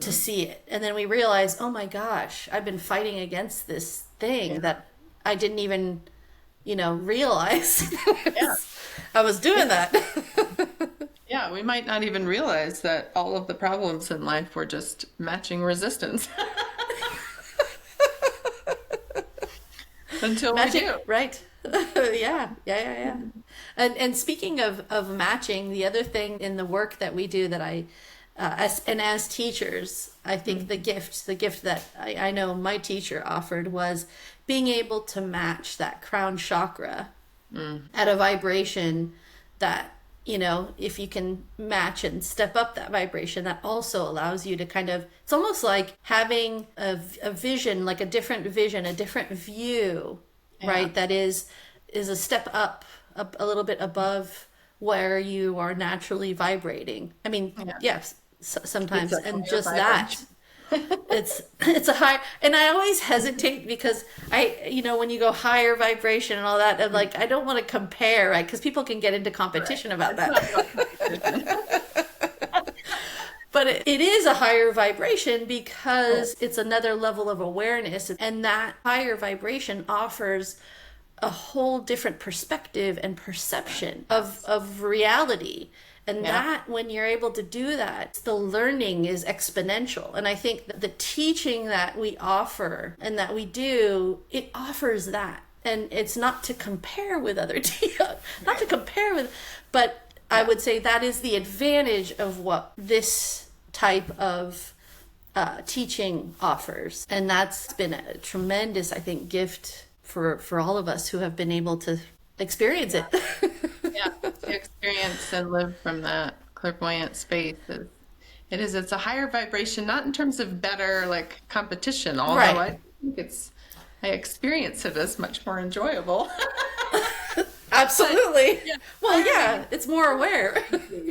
to see it. And then we realize, oh my gosh, I've been fighting against this thing that I didn't even, realize Yeah. I was doing that. Yeah, we might not even realize that all of the problems in life were just matching resistance until Matching, we do. right? Yeah. And speaking of matching, the other thing in the work that we do that as teachers, I think the gift that I know my teacher offered was being able to match that crown chakra at a vibration that, if you can match and step up that vibration, that also allows you to kind of, it's almost like having a vision, like a different vision, a different view, right? That is a step up a little bit above where you are naturally vibrating. I mean, yes, sometimes, It's a and higher just that. It's a high, and I always hesitate because when you go higher vibration and all that, I'm like, I don't want to compare, right? Because people can get into competition about that. But it is a higher vibration because it's another level of awareness, and that higher vibration offers a whole different perspective and perception of reality. And that, when you're able to do that, the learning is exponential. And I think that the teaching that we offer and that we do, it offers that. And it's not to compare with other not to compare with, but I would say that is the advantage of what this type of teaching offers. And that's been a tremendous, I think, gift for all of us who have been able to experience it. Yeah, to experience and live from that clairvoyant space. It's a higher vibration, not in terms of better like competition, although Right. I think I experience it as much more enjoyable. Absolutely. Well, yeah, it's more aware.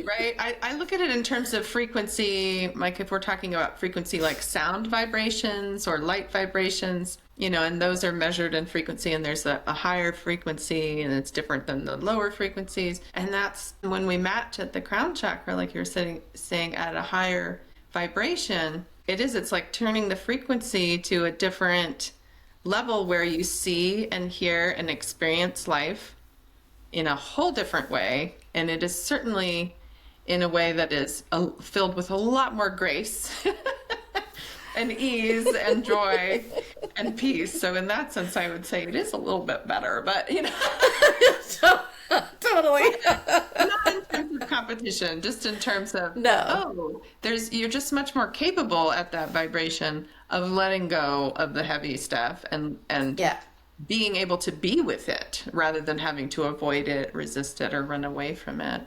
Right? I look at it in terms of frequency, like if we're talking about frequency like sound vibrations or light vibrations, and those are measured in frequency, and there's a higher frequency and it's different than the lower frequencies. And that's when we match at the crown chakra, like you're saying at a higher vibration, it's like turning the frequency to a different level where you see and hear and experience life in a whole different way. And it is certainly in a way that is filled with a lot more grace and ease and joy and peace. So in that sense, I would say it is a little bit better, but Totally. not in terms of competition, just in terms of, No. you're just much more capable at that vibration of letting go of the heavy stuff and Yeah. being able to be with it rather than having to avoid it, resist it, or run away from it.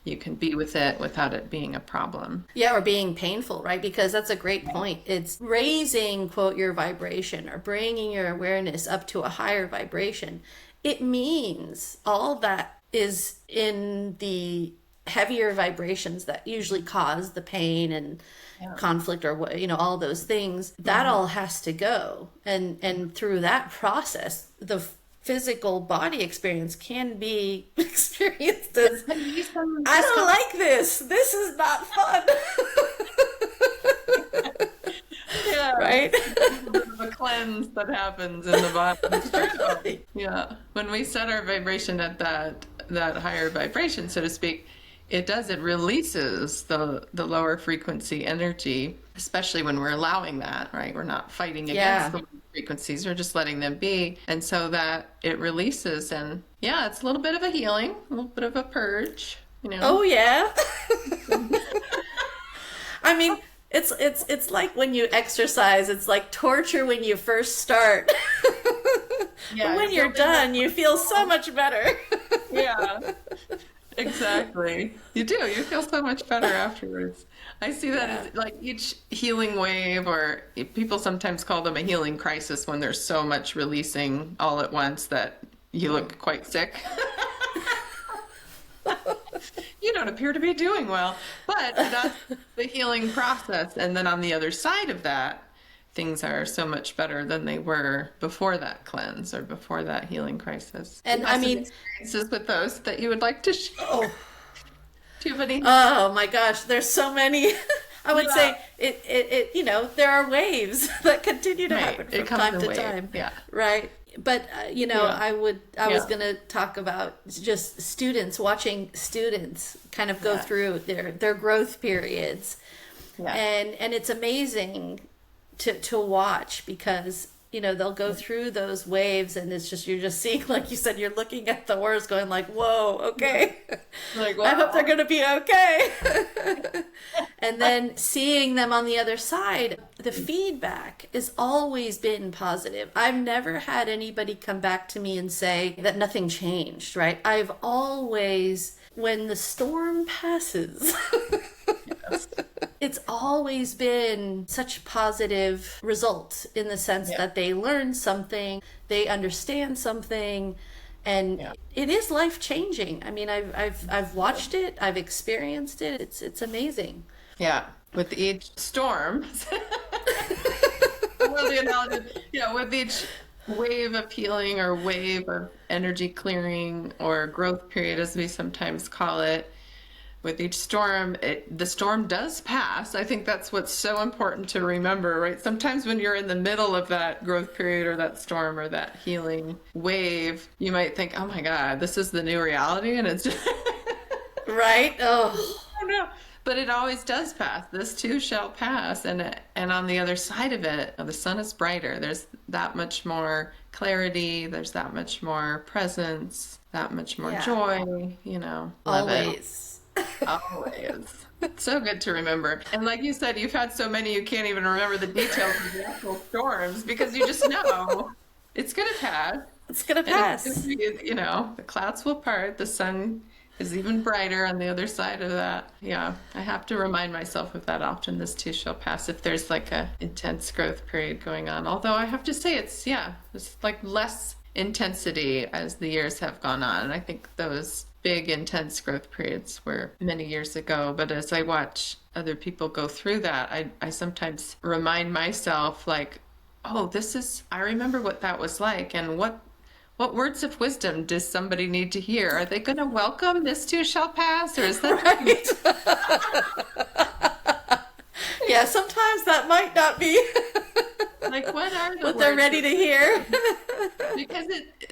You can be with it without it being a problem. Yeah, or being painful, right? Because that's a great point. It's raising, quote, your vibration or bringing your awareness up to a higher vibration. It means all that is in the heavier vibrations that usually cause the pain and conflict or all those things, that all has to go. And through that process, the physical body experience can be experienced as, I don't like this. This is not fun. Yeah, right? There's a bit of a cleanse that happens in the body. It's true. Yeah. When we set our vibration at that higher vibration, so to speak, it releases the lower frequency energy, especially when we're allowing that, right? We're not fighting against Yeah. the frequencies, we're just letting them be. And so that it releases, and yeah, it's a little bit of a healing, a little bit of a purge, you know. Oh yeah. I mean, it's like when you exercise, it's like torture when you first start. But Yeah, when you're done, you feel so much better. yeah. Exactly. You do. You feel so much better afterwards. I see that Yeah. as like each healing wave, or people sometimes call them a healing crisis when there's so much releasing all at once that you look quite sick. You don't appear to be doing well, but that's the healing process. And then on the other side of that, things are so much better than they were before that cleanse or before that healing crisis. Do And you I have some mean, experiences with those that you would like to share? oh, Do you have any? oh my gosh, there's so many. I would Yeah. say there are waves that continue to Right. happen It from comes time in to waves. time. Yeah. Right. But Yeah. I was Yeah. going to talk about just watching students kind of go Yeah. through their growth periods. Yeah. And it's amazing to watch because they'll go through those waves and it's just you're just seeing, like you said, you're looking at the words going like, whoa, okay. Like, I hope wow. they're going to be okay. And then seeing them on the other side, the feedback has always been positive. I've never had anybody come back to me and say that nothing changed, right? I've always, when the storm passes, it's always been such positive results in the sense Yeah. that they learn something, they understand something, and Yeah. it is life changing. I mean, I've watched it, I've experienced it. It's amazing. Yeah. With each storm, well, the analogy, yeah, with each wave of healing or wave of energy clearing or growth period, as we sometimes call it, with each storm, the storm does pass. I think that's what's so important to remember, right? Sometimes when you're in the middle of that growth period or that storm or that healing wave, you might think, oh my God, this is the new reality. And it's just, Right? Oh, I don't know. But it always does pass. This too shall pass. And on the other side of it, the sun is brighter. There's that much more clarity. There's that much more presence, that much more yeah. joy, love it. Always. Always. So good to remember. And like you said, you've had so many you can't even remember the details of the actual storms because you just know it's going to pass. It's gonna And pass. the clouds will part. The sun is even brighter on the other side of that. Yeah, I have to remind myself of that often. This too shall pass if there's like a intense growth period going on. Although I have to say it's like less intensity as the years have gone on. And I think those big intense growth periods were many years ago, but as I watch other people go through that, I sometimes remind myself like, oh, I remember what that was like, and what words of wisdom does somebody need to hear? Are they going to welcome this too shall pass, or is that Right. Yeah, sometimes that might not be like what are the what they're words ready to hear. because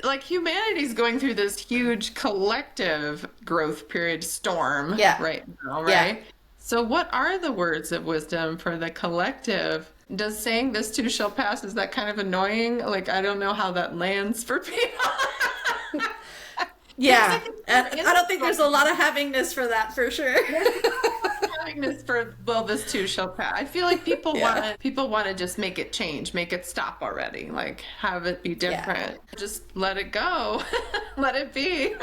like humanity's going through this huge collective growth period storm Yeah. right now, Yeah. right? So what are the words of wisdom for the collective? Does saying this too shall pass, is that kind of annoying? Like, I don't know how that lands for people. Yeah. Because And there is I don't think there's a lot of havingness for that for sure. kindness for, well, this too shall pass. I feel like Yeah. people want to just make it change, make it stop already, like have it be different. Just let it go, let it be.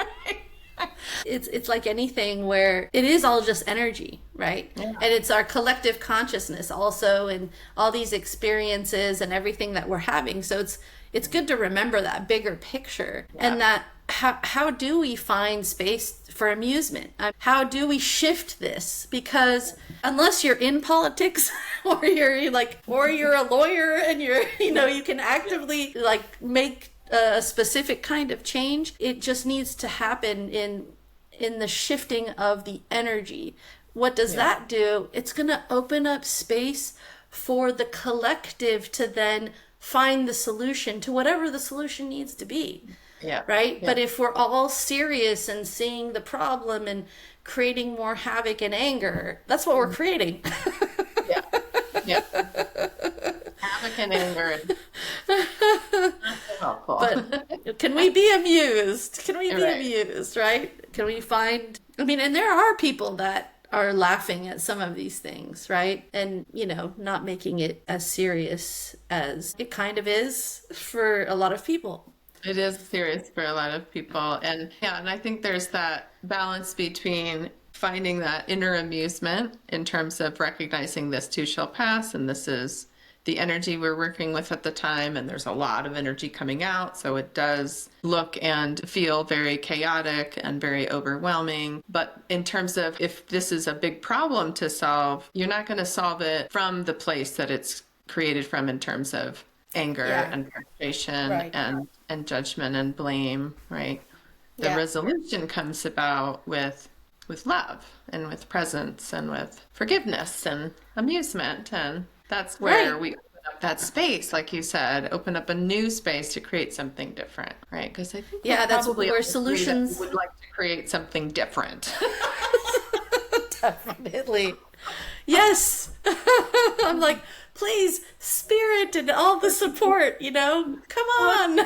It's like anything where it is all just energy, right? Yeah. And it's our collective consciousness also, and all these experiences and everything that we're having. So it's good to remember that bigger picture, and that how do we find space for amusement? How do we shift this? Because unless you're in politics or you're a lawyer and you can actively like make a specific kind of change, it just needs to happen in the shifting of the energy. What does that do? It's going to open up space for the collective to then find the solution to whatever the solution needs to be. Yeah. Right? Yeah. But if we're all serious and seeing the problem and creating more havoc and anger, that's what we're creating. Yeah. Yeah. Havoc and anger. Helpful. But can we be amused? Can we be Right. amused, right? Can we find, I mean, and there are people that are laughing at some of these things, right? And, not making it as serious as it kind of is for a lot of people. It is serious for a lot of people. And yeah, and I think there's that balance between finding that inner amusement in terms of recognizing this too shall pass, and this is the energy we're working with at the time, and there's a lot of energy coming out, so it does look and feel very chaotic and very overwhelming. But in terms of if this is a big problem to solve, you're not going to solve it from the place that it's created from in terms of anger and frustration Right. and judgment and blame, right? The Yeah. resolution comes about with love and with presence and with forgiveness and amusement, and that's where Right. we open up that space, like you said, open up a new space to create something different, right? Because I think Yeah, we that's probably where all agree that solutions. we would like to create something different. Definitely. Yes. I'm like, please, spirit and all the support, come on.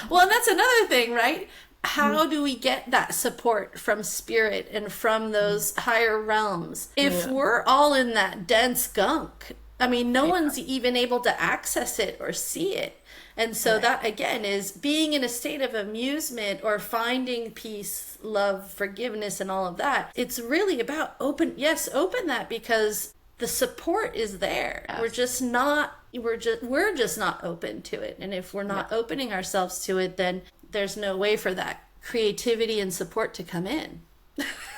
Well, and that's another thing, right? How do we get that support from spirit and from those higher realms if Yeah. we're all in that dense gunk? I mean, no one's even able to access it or see it. And so that again is being in a state of amusement or finding peace, love, forgiveness, and all of that. It's really about open that because the support is there. Yes. We're just not open to it. And if we're not opening ourselves to it, then there's no way for that creativity and support to come in.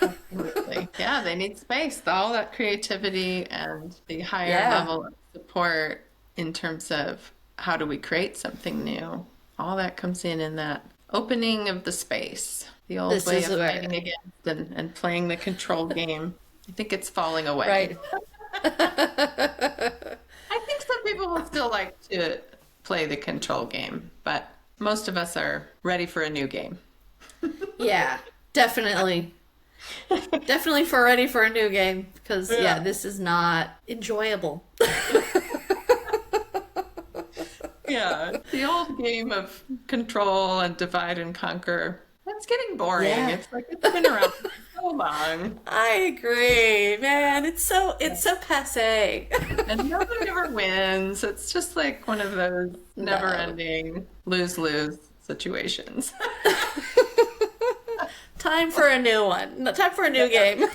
Absolutely. Yeah, they need space. All that creativity and the higher Yeah. level of support in terms of how do we create something new. All that comes in that opening of the space. The old This way is of where- fighting against and playing the control game. I think it's falling away. Right. I think some people will still like to play the control game, but most of us are ready for a new game. Yeah, definitely. Definitely ready for a new game because this is not enjoyable. Yeah, the old game of control and divide and conquer. That's getting boring. Yeah. It's like it's been around for so long, I agree, man. It's so passé. and nobody ever wins. It's just like one of those never-ending lose-lose situations. Time for a new one. Time for a new game.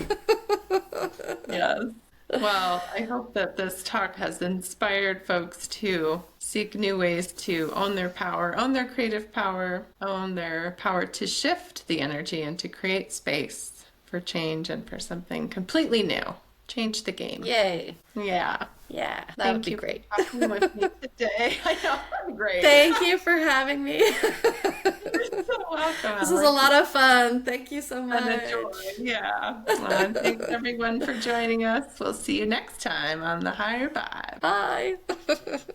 Yes. Well, I hope that this talk has inspired folks to seek new ways to own their power, own their creative power, own their power to shift the energy and to create space for change and for something completely new. Change the game. Yay. Yeah. Yeah, that Thank would be you great. for talking with me today. I know, I'm great. Thank you for having me. You're so welcome. This was a lot of fun. Thank you so much. And a joy. Yeah. Well, thanks everyone for joining us. We'll see you next time on The Higher Vibe. Bye. Bye.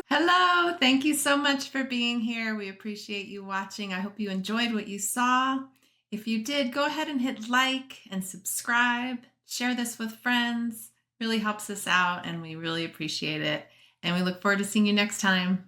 Hello. Thank you so much for being here. We appreciate you watching. I hope you enjoyed what you saw. If you did, go ahead and hit like and subscribe. Share this with friends. Really helps us out and we really appreciate it. And we look forward to seeing you next time.